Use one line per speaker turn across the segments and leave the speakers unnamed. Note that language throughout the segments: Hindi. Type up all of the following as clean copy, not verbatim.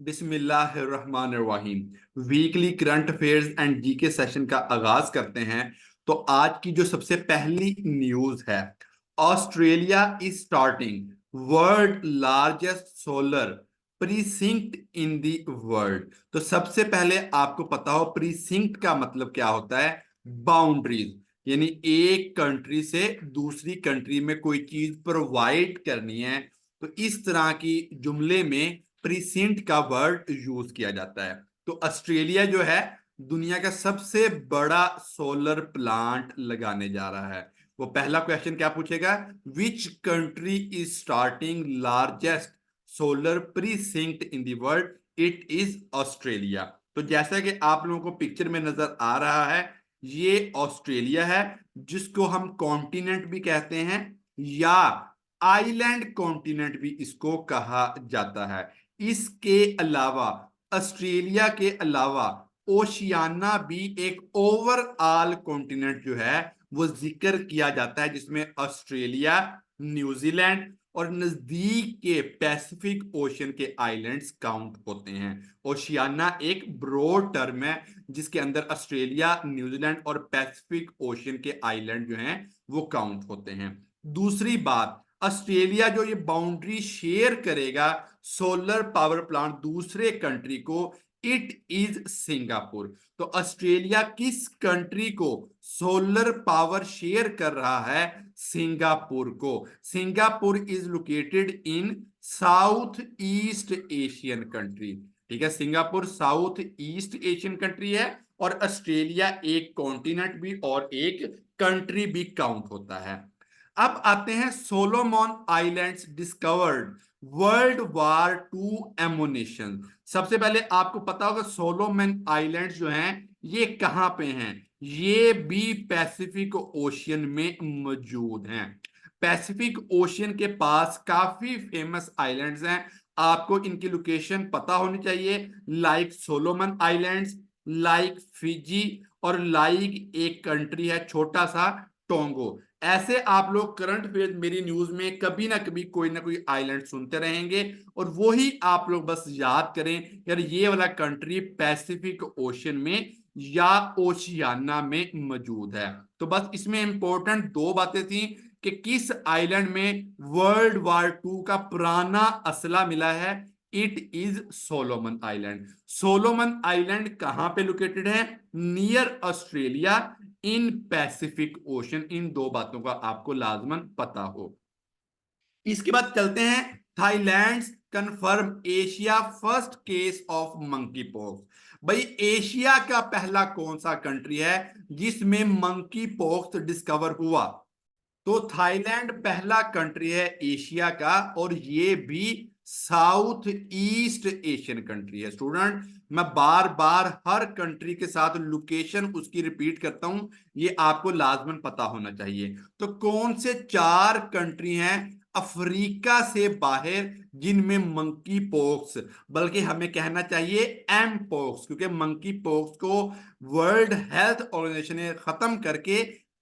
बिस्मिल्लाहिर्रहमानिर्रहीम। Weekly current affairs and GK session का आगाज करते हैं। तो आज की जो सबसे पहली न्यूज है, Australia is starting world largest solar precinct in the world. तो सबसे पहले आपको पता हो प्रीसिंक्ट का मतलब क्या होता है। बाउंड्रीज, यानी एक कंट्री से दूसरी कंट्री में कोई चीज प्रोवाइड करनी है, तो इस तरह की जुमले में प्रीसिंट का वर्ड यूज किया जाता है। तो ऑस्ट्रेलिया जो है दुनिया का सबसे बड़ा सोलर प्लांट लगाने जा रहा है। वो पहला क्वेश्चन क्या पूछेगा, which country is starting largest solar precinct in the world. It is Australia. तो जैसा कि आप लोगों को पिक्चर में नजर आ रहा है, ये ऑस्ट्रेलिया है, जिसको हम कॉन्टिनेंट भी कहते हैं या आइलैंड कॉन्टिनेंट भी इसको कहा जाता है। इसके अलावा ऑस्ट्रेलिया के अलावा ओशियाना भी एक ओवरऑल कॉन्टिनेंट जो है वो जिक्र किया जाता है, जिसमें ऑस्ट्रेलिया, न्यूजीलैंड और नजदीक के पैसिफिक ओशन के आइलैंड्स काउंट होते हैं। ओशियाना एक ब्रॉड टर्म है जिसके अंदर ऑस्ट्रेलिया, न्यूजीलैंड और पैसिफिक ओशन के आइलैंड जो हैं वो काउंट होते हैं। दूसरी बात, ऑस्ट्रेलिया जो ये बाउंड्री शेयर करेगा सोलर पावर प्लांट दूसरे कंट्री को, इट इज सिंगापुर। तो ऑस्ट्रेलिया किस कंट्री को सोलर पावर शेयर कर रहा है, सिंगापुर को। Singapore is located in south east Asian country. ठीक है, Singapore south east Asian country है और ऑस्ट्रेलिया एक कॉन्टिनेंट भी और एक कंट्री भी काउंट होता है। अब आते हैं Solomon islands discovered world war 2 ammunition. सबसे पहले आपको पता होगा सोलोमन आइलैंड्स जो हैं ये कहां पे हैं। ये भी पैसिफिक ओशियन में मौजूद हैं। पैसिफिक ओशियन के पास काफी फेमस आइलैंड्स हैं, आपको इनकी लोकेशन पता होनी चाहिए। Like Solomon islands, like Fiji और लाइक एक कंट्री है छोटा सा टोंगो। ऐसे आप लोग करंट अफेयर मेरी न्यूज में कभी ना कोई आइलैंड सुनते रहेंगे और वो ही आप लोग बस याद करें, यार ये वाला कंट्री पैसिफिक ओशन में या ओशियाना में मौजूद है। तो बस इसमें इंपॉर्टेंट दो बातें थी कि किस आइलैंड में वर्ल्ड वार 2 का पुराना असला मिला है। It is Solomon island. Solomon island कहां पे लोकेटेड है, near Australia in Pacific ocean. इन दो बातों का आपको लाजमन पता हो। इसके बाद चलते हैं, Thailand confirm Asia first case of monkey pox. भाई एशिया का पहला कौन सा कंट्री है जिसमें मंकी पॉक्स डिस्कवर हुआ। तो थाईलैंड पहला कंट्री है एशिया का और ये भी साउथ ईस्ट एशियन कंट्री है। स्टूडेंट, मैं बार बार हर कंट्री के साथ लोकेशन उसकी रिपीट करता हूं, ये आपको लाजमन पता होना चाहिए। तो कौन से 4 कंट्री हैं अफ्रीका से बाहर जिनमें मंकी पॉक्स, बल्कि हमें कहना चाहिए एम पॉक्स, क्योंकि मंकी पॉक्स को वर्ल्ड हेल्थ ऑर्गेनाइजेशन ने खत्म करके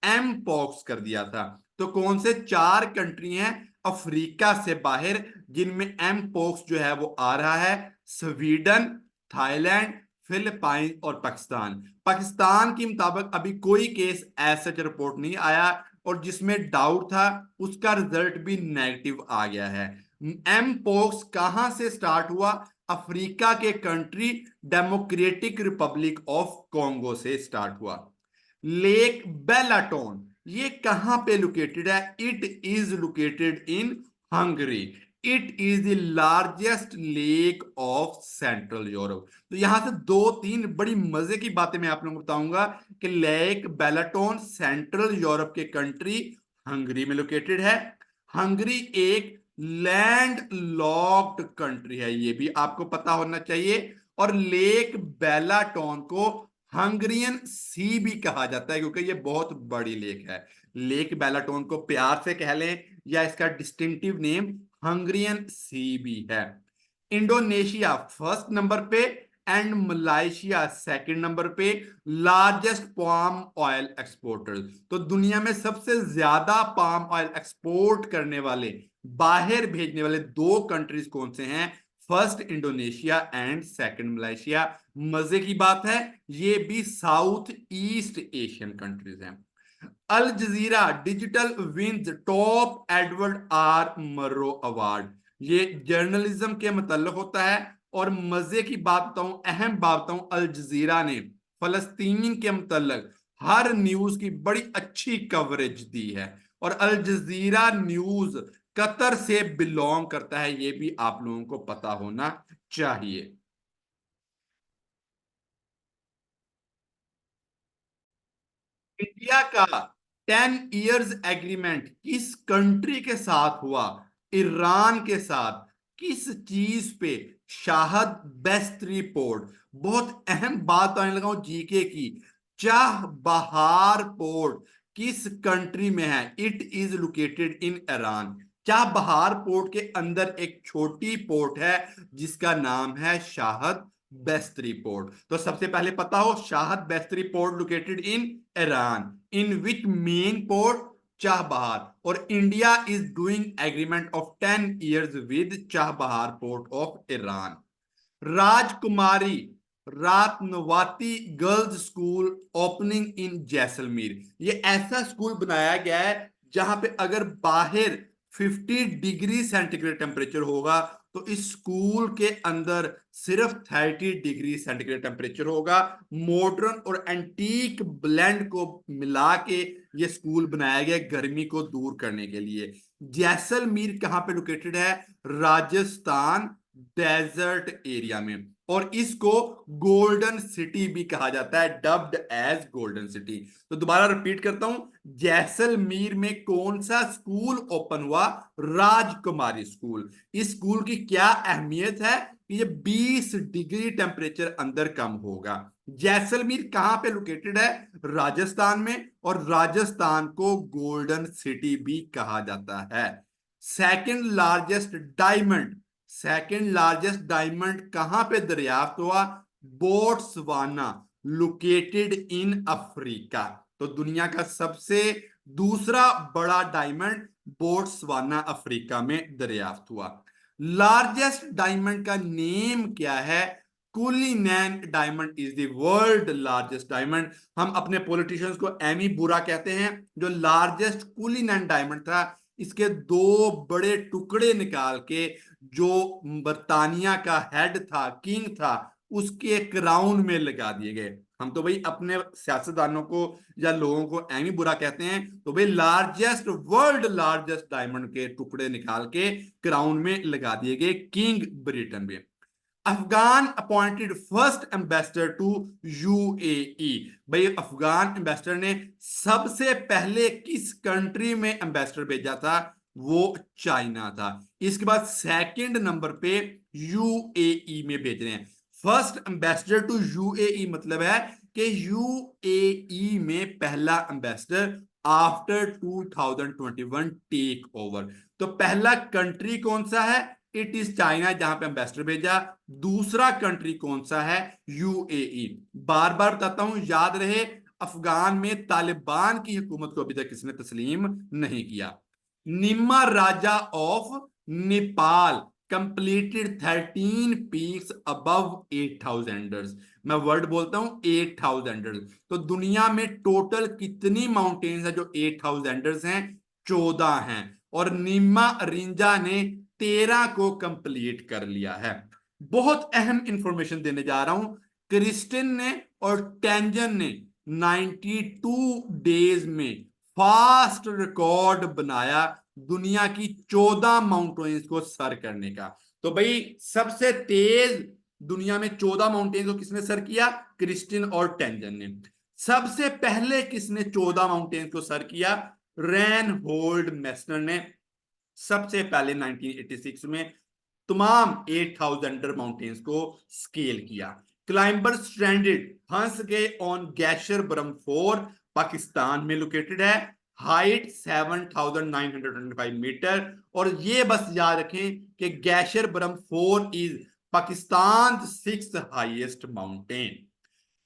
एम पॉक्स कर दिया था। तो कौन से 4 कंट्री हैं अफ्रीका से बाहर जिनमें एम पॉक्स जो है वो आ रहा है। स्वीडन, थाईलैंड, फिलीपाइन और पाकिस्तान। पाकिस्तान के मुताबिक अभी कोई केस ऐसा रिपोर्ट नहीं आया और जिसमें डाउट था उसका रिजल्ट भी नेगेटिव आ गया है। एम पॉक्स कहां से स्टार्ट हुआ, अफ्रीका के country democratic Republic of Congo से स्टार्ट हुआ। लेक बेलाटोन ये कहां पे लोकेटेड है, it is located in Hungary. It is the largest lake of central Europe. तो यहां से 2-3 बड़ी मजे की बातें मैं आप लोगों को बताऊंगा कि लेक बेलाटोन सेंट्रल यूरोप के कंट्री हंगरी में लोकेटेड है। हंगरी एक लैंड लॉक्ड कंट्री है, ये भी आपको पता होना चाहिए। और लेक बेलाटोन को हंगरियन सी भी कहा जाता है क्योंकि ये बहुत बड़ी लेक है। लेक बेलाटोन को प्यार से कह लें या इसका डिस्टिंक्टिव नेम हंगरियन सी भी है। इंडोनेशिया फर्स्ट नंबर पे एंड मलाइशिया सेकंड नंबर पे लार्जेस्ट पाम ऑयल एक्सपोर्टर्स। तो दुनिया में सबसे ज्यादा पाम ऑयल एक्सपोर्ट करने वाले, बाहर भेजने वाले 2 कंट्रीज कौन से हैं। First Indonesia and second Malaysia. मजे की बात है ये भी साउथ ईस्ट एशियन कंट्रीज हैं। Al Jazeera digital wins top Edward R Murrow award. ये जर्नलिज्म के मतलब होता है। और मजे की बात बताऊं, अहम बात बताऊं, अल जजीरा ने फलस्तीन के मतलब हर न्यूज की बड़ी अच्छी कवरेज दी है। और अल जजीरा न्यूज कतर से बिलोंग करता है, ये भी आप लोगों को पता होना चाहिए। इंडिया का 10 इयर्स एग्रीमेंट किस कंट्री के साथ हुआ? ईरान के साथ। किस चीज पे? Shahid Beheshti port. बहुत अहम बात आने लगा हूं जीके की। चाह बहार पोर्ट किस कंट्री में है? It is located in Iran. चाह बहार पोर्ट के अंदर एक छोटी पोर्ट है जिसका नाम है शाहद बेस्तरी पोर्ट। तो सबसे पहले पता हो, Shahid Beheshti port located in Iran. In which main port? Chabahar. और India is doing agreement of 10 years with Chabahar port of Iran. Rajkumari Ratanvati girls school opening in Jaisalmer. ये ऐसा स्कूल बनाया गया है जहां पे अगर बाहर 50 डिग्री सेंटीग्रेड टेम्परेचर होगा तो इस स्कूल के अंदर सिर्फ 30 डिग्री सेंटीग्रेड टेम्परेचर होगा। मॉडर्न और एंटीक ब्लेंड को मिला के ये स्कूल बनाया गया गर्मी को दूर करने के लिए। जैसलमेर कहां पे लोकेटेड है? राजस्थान डेजर्ट एरिया में। और इसको गोल्डन सिटी भी कहा जाता है, डब्ड एज गोल्डन सिटी। तो दोबारा रिपीट करता हूं, जैसलमेर में कौन सा स्कूल ओपन हुआ? राजकुमारी स्कूल। इस स्कूल की क्या अहमियत है? ये 20 डिग्री टेम्परेचर अंदर कम होगा। जैसलमेर कहां पे लोकेटेड है? राजस्थान में। और राजस्थान को गोल्डन सिटी भी कहा जाता है। Second largest diamond. Second largest diamond कहां पे दरियाफ्त हुआ? Botswana, located in Africa. तो दुनिया का सबसे दूसरा बड़ा डायमंड बोट्सवाना अफ्रीका में दरियाफ्त हुआ। लार्जेस्ट डायमंड का नेम क्या है? Cullinan diamond is the world largest diamond. हम अपने पॉलिटिशियंस को एमी बुरा कहते हैं। जो लार्जेस्ट कुलिनैन डायमंड था, इसके दो बड़े टुकड़े निकाल के जो बर्तानिया का हेड था, किंग था, उसके क्राउन में लगा दिए गए। हम तो भाई अपने सियासतदानों को या लोगों को एमी बुरा कहते हैं, तो भाई लार्जेस्ट, वर्ल्ड लार्जेस्ट डायमंड के टुकड़े निकाल के क्राउन में लगा दिए गए किंग ब्रिटेन में। Afghan appointed first ambassador to UAE. भाई अफगान एम्बेसडर ने सबसे पहले किस कंट्री में एम्बेसडर भेजा था? वो चाइना था। इसके बाद सेकंड नंबर पे यूएई में भेज रहे हैं। फर्स्ट एम्बेसडर टू यूएई मतलब है कि यूएई में पहला एम्बेसडर आफ्टर 2021 टेक ओवर। तो पहला कंट्री कौन सा है? इट इज चाइना, जहां पे एम्बेसडर भेजा। दूसरा कंट्री कौन सा है? यूएई। बार बार बताता हूं, याद रहे, अफगान में तालिबान की हुकूमत को अभी तक किसने तस्लीम नहीं किया। निम्मा राजा of Nepal completed 13 peaks above 8,000। मैं वर्ड बोलता हूं 8,000। तो दुनिया में टोटल कितनी माउंटेन्स है जो 8,000 हैं? 14 हैं। और निम्मा रिंजा ने 13 को कंप्लीट कर लिया है। बहुत अहम इंफॉर्मेशन देने जा रहा हूं। क्रिस्टिन ने और टेंजन ने 92 डेज में फास्ट रिकॉर्ड बनाया दुनिया की 14 माउंटेन्स को सर करने का। तो भाई सबसे तेज दुनिया में 14 माउंटेन्स को किसने सर किया? क्रिस्टिन और टेंजन ने। सबसे पहले किसने 14 माउंटेन्स को सर किया? रैन होल्ड मेस्नर ने सबसे पहले 1986 में तमाम 8,000 माउंटेन्स को स्केल किया। क्लाइंबर स्ट्रैंडेड फंस गए ऑन गैशर ब्रह्म 4, पाकिस्तान में लोकेटेड है। Height 7,925 metre. और ये बस याद रखें कि Gasherbrum 4 is Pakistan 6th highest mountain.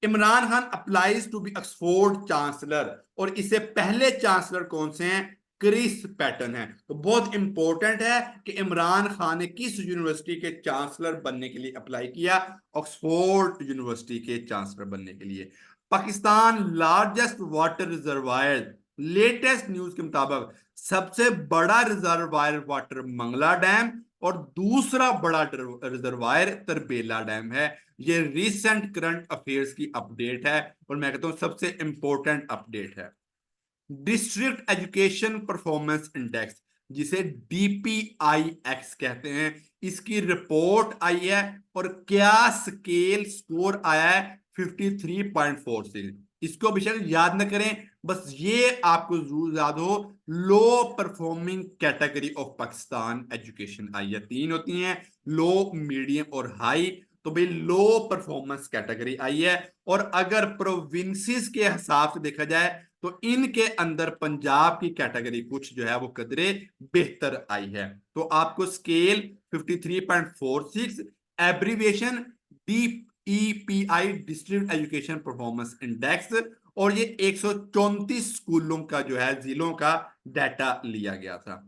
Imran Khan applies to be Oxford chancellor. और इससे पहले चांसलर कौन से हैं? क्रिस पैटर्न है। तो बहुत इंपॉर्टेंट है कि इमरान खान ने किस यूनिवर्सिटी के चांसलर बनने के लिए अप्लाई किया, ऑक्सफोर्ड यूनिवर्सिटी के चांसलर बनने के लिए। Pakistan largest water reservoir, latest news के मुताबिक सबसे बड़ा रिजर्वायर वाटर मंगला डैम और दूसरा बड़ा रिजर्वायर तरबेला डैम है। ये रिसेंट करंट अफेयर्स की अपडेट है और मैं कहता हूं सबसे इंपॉर्टेंट अपडेट है। डिस्ट्रिक्ट एजुकेशन परफॉर्मेंस इंडेक्स, जिसे DPIX कहते हैं, इसकी रिपोर्ट आई है और क्या स्केल स्कोर आया है 53.46। इसको बेशक याद न करें, बस ये आपको जरूर याद हो, low performing category of Pakistan education आई है। 3 होती हैं, लो, मीडियम और हाई। तो भाई लो परफॉर्मेंस कैटेगरी आई है। और अगर प्रोविंसेस के हिसाब से देखा जाए तो इनके अंदर पंजाब की कैटेगरी कुछ जो है वो कदरे बेहतर आई है। तो आपको scale 53.46, abbreviation DEPI, district education performance index, और ये 134 स्कूलों का जो है जिलों का डाटा लिया गया था।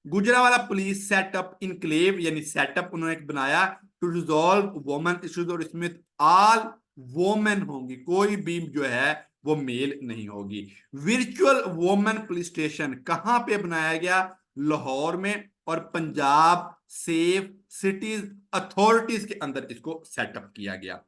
गुजरावाला पुलिस सेटअप इनक्लेव, यानी सेटअप उन्होंने बनाया टू रिजॉल्व वुमेन इश्यूज, और इसमें ऑल वोमेन होंगी, कोई भी जो है वो मेल नहीं होगी। वर्चुअल वुमेन पुलिस स्टेशन कहां पे बनाया गया? लाहौर में, और पंजाब सेफ सिटीज अथॉरिटीज के अंदर इसको सेटअप किया गया।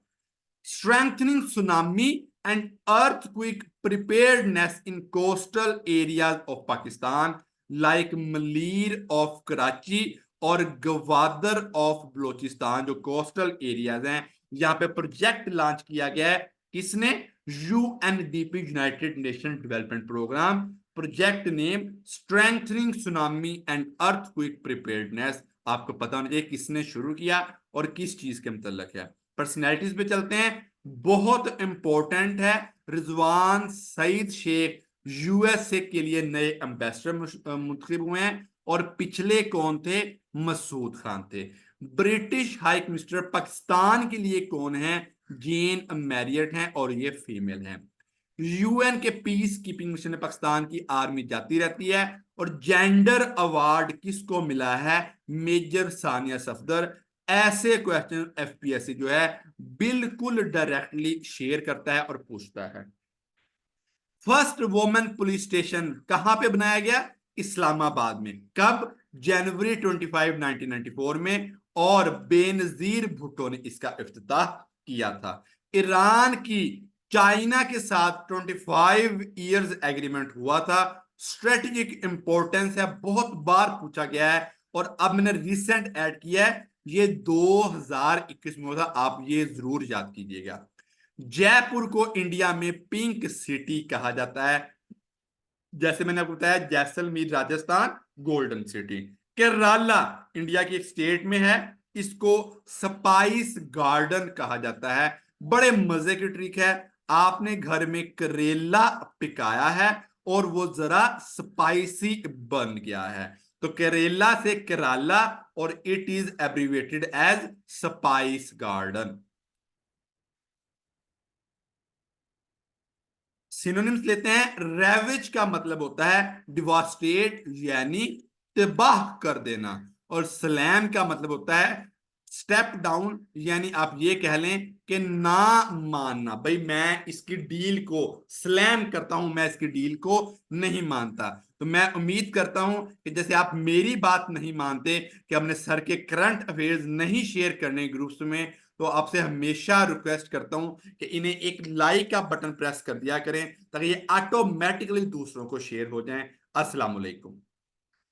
Strengthening tsunami and earthquake preparedness in coastal areas of Pakistan like Malir of Karachi और गवादर ऑफ बलोचिस्तान, जो कोस्टल एरियाज हैं, यहां पे प्रोजेक्ट लॉन्च किया गया है। किसने? UNDP, United Nation Development Programme. Project name strengthening tsunami and earthquake preparedness. आपको पता होना चाहिए किसने शुरू किया और किस चीज के मतलब है। पर्सनैलिटीज पे चलते हैं, बहुत इंपॉर्टेंट है। रिजवान सईद शेख USA के लिए नए एम्बेसडर मुंतखब हुए हैं, और पिछले कौन थे? मसूद खान थे। ब्रिटिश हाई कमिश्नर पाकिस्तान के लिए कौन है? जेन मैरियट हैं, और ये फीमेल हैं। UN के पीस कीपिंग मिशन में पाकिस्तान की आर्मी जाती रहती है। और जेंडर अवार्ड किसको मिला है? मेजर सानिया सफदर। ऐसे क्वेश्चन FPSC जो है बिल्कुल डायरेक्टली शेयर करता है और पूछता है। फर्स्ट वुमेन पुलिस स्टेशन कहां पे बनाया गया? इस्लामाबाद में। कब? जनवरी 25, 1994 में, और बेनजीर भुट्टो ने इसका इफ्तिताह किया था। ईरान की चाइना के साथ 25 इयर्स एग्रीमेंट हुआ था। स्ट्रेटेजिक इंपॉर्टेंस है, बहुत बार पूछा गया है, और अब मैंने रिसेंट ऐड किया है, ये 2021 में हुआ था, आप ये जरूर याद कीजिएगा। जयपुर को इंडिया में पिंक सिटी कहा जाता है। जैसे मैंने आपको बताया, Jaisalmer Rajasthan golden city. Kerala India की एक स्टेट में है, इसको स्पाइस गार्डन कहा जाता है। बड़े मजे की ट्रिक है, आपने घर में करेला पिकाया है और वो जरा स्पाइसी बन गया है, तो करेला से केरला, और it is abbreviated as spice garden. Synonyms लेते हैं। रेविज का मतलब होता है डिवास्टेट, यानी तबाह कर देना, और स्लैम का मतलब होता है स्टेप डाउन, यानी आप ये कह लें कि ना मानना। भाई मैं इसकी डील को स्लैम करता हूं, मैं इसकी डील को नहीं मानता। तो मैं उम्मीद करता हूं कि जैसे आप मेरी बात नहीं मानते कि अपने सर के करंट अफेयर्स नहीं शेयर करने ग्रुप्स में, तो आपसे हमेशा रिक्वेस्ट करता हूं कि इन्हें एक लाइक का बटन प्रेस कर दिया करें, ताकि ये ऑटोमेटिकली दूसरों को शेयर हो जाएं। अस्सलाम वालेकुम।